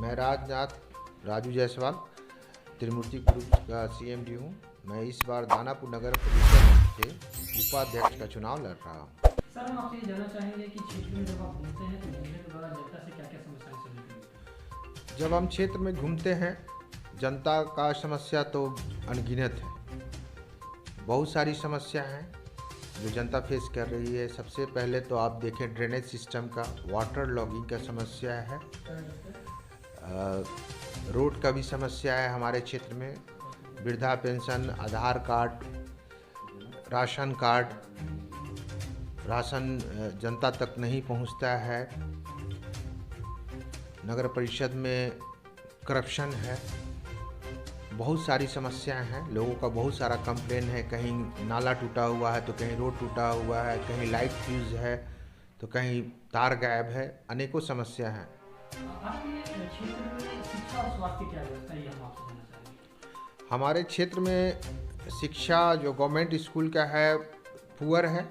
मैं राजू जायसवाल त्रिमूर्ति ग्रुप का CMD हूँ। मैं इस बार दानापुर नगर परिषद के उपाध्यक्ष का चुनाव लड़ रहा हूँ। सर, हम आपसे जानना चाहेंगे कि क्षेत्र में जब आप घूमते हैं तो घूमने के दौरान जनता से क्या-क्या समस्याएं सुनने को मिलती हैं? जब हम क्षेत्र में घूमते हैं, जनता का समस्या तो अनगिनत है। बहुत सारी समस्या हैं जो जनता फेस कर रही है। सबसे पहले तो आप देखें ड्रेनेज सिस्टम का, वाटर लॉगिंग का समस्या है, रोड का भी समस्या है हमारे क्षेत्र में। वृद्धा पेंशन, आधार कार्ड, राशन जनता तक नहीं पहुंचता है। नगर परिषद में करप्शन है। बहुत सारी समस्याएं हैं, लोगों का बहुत सारा कंप्लेन है। कहीं नाला टूटा हुआ है तो कहीं रोड टूटा हुआ है, कहीं लाइट फ्यूज है तो कहीं तार गायब है। अनेकों समस्या हैं। आपके क्षेत्र में शिक्षा और स्वास्थ्य की क्या व्यवस्था है, ये हम आपसे जानना चाहेंगे। हमारे क्षेत्र में शिक्षा जो गवर्नमेंट स्कूल का है पुअर है,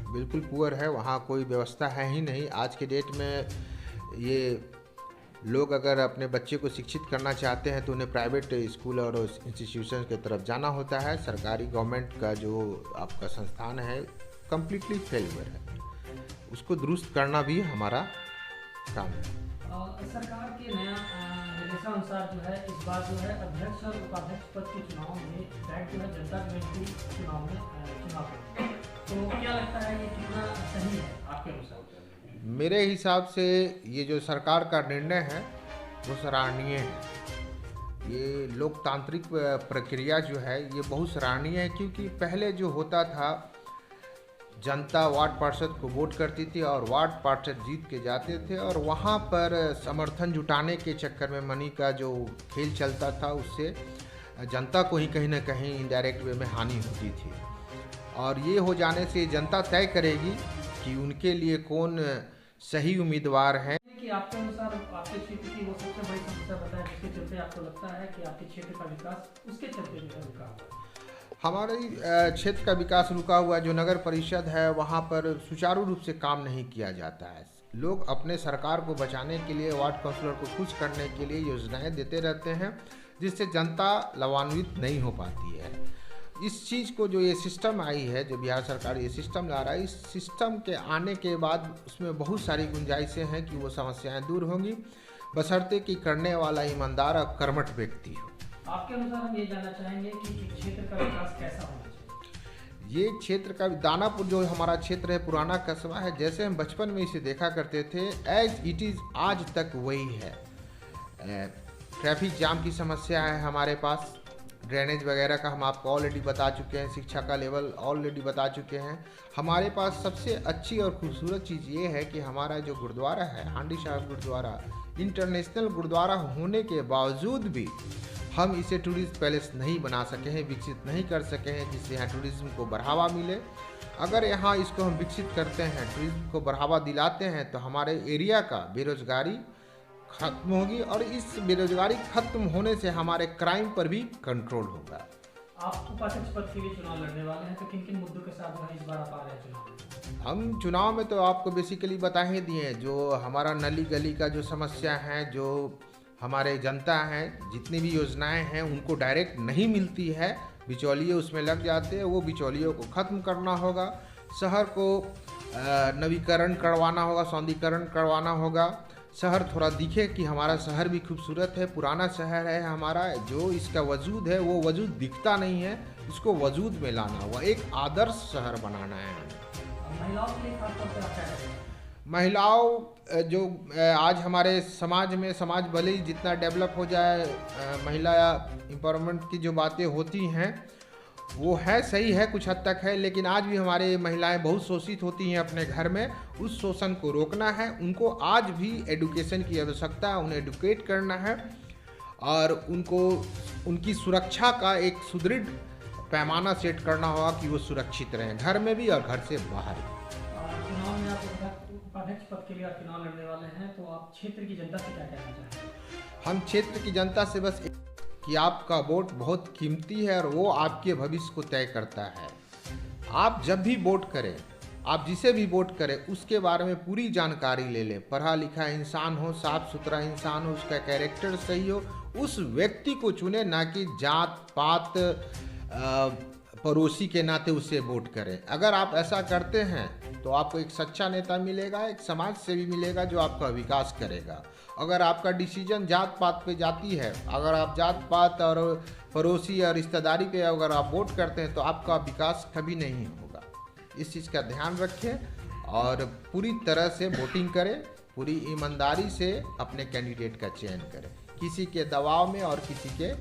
बिल्कुल पुअर है। वहाँ कोई व्यवस्था है ही नहीं। आज के डेट में ये लोग अगर अपने बच्चे को शिक्षित करना चाहते हैं तो उन्हें प्राइवेट स्कूल और इंस्टीट्यूशन की तरफ जाना होता है। सरकारी गवर्नमेंट का जो आपका संस्थान है कम्प्लीटली फेलियर है। उसको दुरुस्त करना भी हमारा काम है। सरकार के नया निर्देशानुसार जो है इस बार जो है अध्यक्ष और उपाध्यक्ष पद के चुनाव में डायरेक्ट जो है जनता कमेटी चुनाव करेगी। तो क्या लगता है ये कितना सही है आपके अनुसार? मेरे हिसाब से ये जो सरकार का निर्णय है वो सराहनीय है। ये लोकतांत्रिक प्रक्रिया जो है ये बहुत सराहनीय है, क्योंकि पहले जो होता था जनता वार्ड पार्षद को वोट करती थी और वार्ड पार्षद जीत के जाते थे और वहाँ पर समर्थन जुटाने के चक्कर में मनी का जो खेल चलता था उससे जनता को ही कहीं ना कहीं इनडायरेक्ट वे में हानि होती थी। और ये हो जाने से जनता तय करेगी कि उनके लिए कौन सही उम्मीदवार हैं। कि आपके अनुसार आपके क्षेत्र की वो सबसे बड़ी समस्या बताएं जिसके चलते आपको लगता है कि आपके क्षेत्र का विकास उसके चलते रुका हुआ है। हमारे क्षेत्र का विकास रुका हुआ है। जो नगर परिषद है वहाँ पर सुचारू रूप से काम नहीं किया जाता है। लोग अपने सरकार को बचाने के लिए, वार्ड काउंसलर को खुश करने के लिए योजनाएं देते रहते हैं, जिससे जनता लाभान्वित नहीं हो पाती है। इस चीज़ को जो ये सिस्टम आई है, जो बिहार सरकार ये सिस्टम ला रहा है, इस सिस्टम के आने के बाद उसमें बहुत सारी गुंजाइशें हैं कि वो समस्याएं दूर होंगी, बशर्ते कि करने वाला ईमानदार और कर्मठ व्यक्ति हो। आपके अनुसार हम ये जानना चाहेंगे कि क्षेत्र का विकास कैसा होना चाहिए? ये क्षेत्र का दानापुर जो हमारा क्षेत्र है पुराना कस्बा है, जैसे हम बचपन में इसे देखा करते थे एज इट इज़ आज तक वही है। ट्रैफिक जाम की समस्या है हमारे पास, ड्रेनेज वगैरह का हम आपको ऑलरेडी बता चुके हैं, शिक्षा का लेवल ऑलरेडी बता चुके हैं। हमारे पास सबसे अच्छी और खूबसूरत चीज़ ये है कि हमारा जो गुरुद्वारा है, हांडी साहब गुरुद्वारा, इंटरनेशनल गुरुद्वारा होने के बावजूद भी हम इसे टूरिस्ट पैलेस नहीं बना सके हैं, विकसित नहीं कर सके हैं, जिससे यहाँ टूरिज्म को बढ़ावा मिले। अगर यहाँ इसको हम विकसित करते हैं, टूरिज्म को बढ़ावा दिलाते हैं, तो हमारे एरिया का बेरोजगारी खत्म होगी और इस बेरोजगारी खत्म होने से हमारे क्राइम पर भी कंट्रोल होगा। आप उपाध्यक्ष पद के लिए चुनाव लड़ने वाले हैं, तो किन किन मुद्दों के साथ जो है इस बार आप आ रहे हैं चुनाव में? हम चुनाव में तो आपको बेसिकली बता ही दिए हैं। जो हमारा नली गली का जो समस्या है, जो हमारे जनता हैं, जितनी भी योजनाएं हैं उनको डायरेक्ट नहीं मिलती है, बिचौलिए उसमें लग जाते हैं, वो बिचौलियों को ख़त्म करना होगा। शहर को नवीकरण करवाना होगा, सौंदर्यीकरण करवाना होगा। शहर थोड़ा दिखे कि हमारा शहर भी खूबसूरत है, पुराना शहर है हमारा, जो इसका वजूद है वो वजूद दिखता नहीं है, इसको वजूद में लाना होगा। एक आदर्श शहर बनाना है हमें। महिलाओं के लिए खासतौर पर आप क्या करेंगे? महिलाओं जो आज हमारे समाज में, समाज भले ही जितना डेवलप हो जाए, महिला एम्पावरमेंट की जो बातें होती हैं वो है, सही है, कुछ हद तक है, लेकिन आज भी हमारे महिलाएं बहुत शोषित होती हैं अपने घर में। उस शोषण को रोकना है, उनको आज भी एडुकेशन की आवश्यकता है, उन्हें एडुकेट करना है और उनको उनकी सुरक्षा का एक सुदृढ़ पैमाना सेट करना होगा कि वो सुरक्षित रहें, घर में भी और घर से बाहर भी। चुनाव में आप उपाध्यक्ष पद के लिए आप चुनाव लड़ने वाले हैं, तो आप क्षेत्र की जनता से क्या कहना चाहेंगे? हम क्षेत्र की जनता से बस कि आपका वोट बहुत कीमती है और वो आपके भविष्य को तय करता है। आप जब भी वोट करें आप जिसे भी वोट करें उसके बारे में पूरी जानकारी ले लें। पढ़ा लिखा इंसान हो, साफ सुथरा इंसान हो, उसका कैरेक्टर सही हो, उस व्यक्ति को चुने, ना कि जात पात पड़ोसी के नाते उससे वोट करें। अगर आप ऐसा करते हैं तो आपको एक सच्चा नेता मिलेगा, एक समाज सेवी मिलेगा जो आपका विकास करेगा। अगर आपका डिसीजन जात पात पे जाती है, अगर आप जात पात और पड़ोसी और रिश्तेदारी पे अगर आप वोट करते हैं तो आपका विकास कभी नहीं होगा। इस चीज़ का ध्यान रखें और पूरी तरह से वोटिंग करें, पूरी ईमानदारी से अपने कैंडिडेट का चयन करें, किसी के दबाव में और किसी के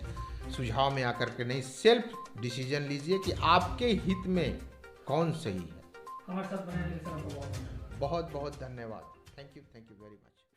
सुझाव में आकर के नहीं। सेल्फ डिसीजन लीजिए कि आपके हित में कौन सही है। हमारे साथ बने रहने के लिए सर आपको बहुत बहुत बहुत धन्यवाद। Thank you very much.